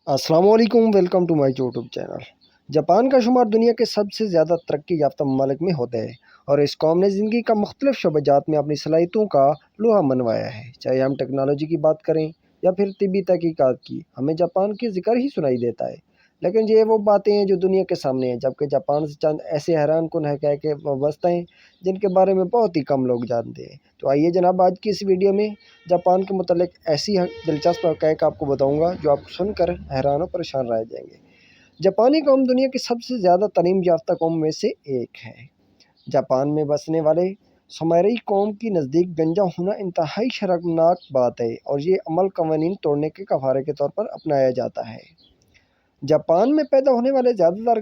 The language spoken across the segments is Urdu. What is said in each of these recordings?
السلام علیکم، welcome to my YouTube channel. Japan کا شمار دنیا کے سب سے زیادہ ترقی یافتہ ممالک میں ہوتا ہے، اور اس قوم نے زندگی کا مختلف شعبہ جات میں اپنی صلاحیتوں کا لوہا منوایا ہے۔ چاہے ہم ٹیکنالوجی کی بات کریں یا پھر طبی تحقیقات کی، ہمیں جاپان کی ذکر ہی سنائی دیتا ہے۔ لیکن یہ وہ باتیں ہیں جو دنیا کے سامنے ہیں، جبکہ جاپان سے چند ایسے حیران کن حقائق وابستہ ہیں جن کے بارے میں بہت ہی کم لوگ جانتے ہیں۔ تو آئیے جناب، آج کی اس ویڈیو میں جاپان کے متعلق ایسی دلچسپ حقائق آپ کو بتاؤں گا جو آپ سن کر حیران و پریشان رہ جائیں گے۔ جاپانی قوم دنیا کی سب سے زیادہ تعلیم یافتہ قوم میں سے ایک ہے۔ جاپان میں بسنے والے سومریائی قوم کی نزدیک گنجا ہونا انتہائی شرمناک بات ہے، اور یہ عمل قوانین توڑنے کے کفارے کے طور پر اپنایا جاتا ہے۔ جاپان میں پیدا ہونے والے زیادہ تر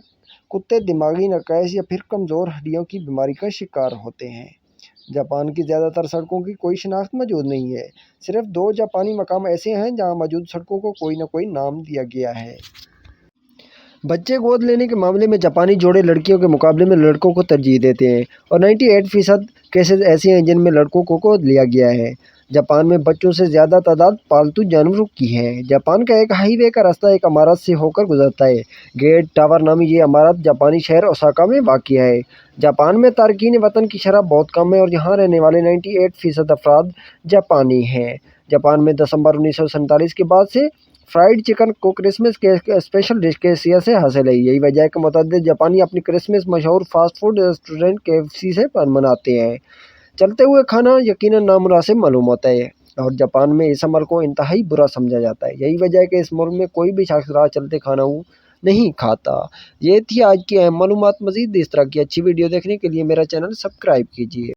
کتے دماغی نقائص یا پھر کمزور ہڈیوں کی بیماری کا شکار ہوتے ہیں۔ جاپان کی زیادہ تر سڑکوں کی کوئی شناخت موجود نہیں ہے۔ صرف 2 جاپانی مقام ایسے ہیں جہاں موجود سڑکوں کو کوئی نہ کوئی نام دیا گیا ہے۔ بچے گود لینے کے معاملے میں جاپانی جوڑے لڑکیوں کے مقابلے میں لڑکوں کو ترجیح دیتے ہیں، اور 98% کیسز ایسے ہیں جن میں لڑکوں کو گود لیا گیا ہے۔ جاپان میں بچوں سے زیادہ تعداد پالتو جانوروں کی ہے۔ جاپان کا ایک ہائی وے کا راستہ ایک عمارت سے ہو کر گزرتا ہے۔ گیٹ ٹاور نامی یہ عمارت جاپانی شہر اوساکا میں واقع ہے۔ جاپان میں تارکین وطن کی شرح بہت کم ہے، اور یہاں رہنے والے 98% افراد جاپانی ہیں۔ جاپان میں دسمبر 1947 کے بعد سے فرائیڈ چکن کو کرسمس کے اسپیشل ڈش کی حیثیت سے حاصل ہے۔ یہی وجہ ہے کہ متعدد جاپانی اپنی کرسمس مشہور فاسٹ فوڈ ریسٹورنٹ KFC سے مناتے ہیں۔ چلتے ہوئے کھانا یقیناً نامناسب معلوم ہوتا ہے، اور جاپان میں اس عمل کو انتہائی برا سمجھا جاتا ہے۔ یہی وجہ ہے کہ اس ملک میں کوئی بھی شخص راہ چلتے کھانا نہیں کھاتا۔ یہ تھی آج کی اہم معلومات۔ مزید اس طرح کی اچھی ویڈیو دیکھنے کے لیے میرا چینل سبسکرائب کیجیے۔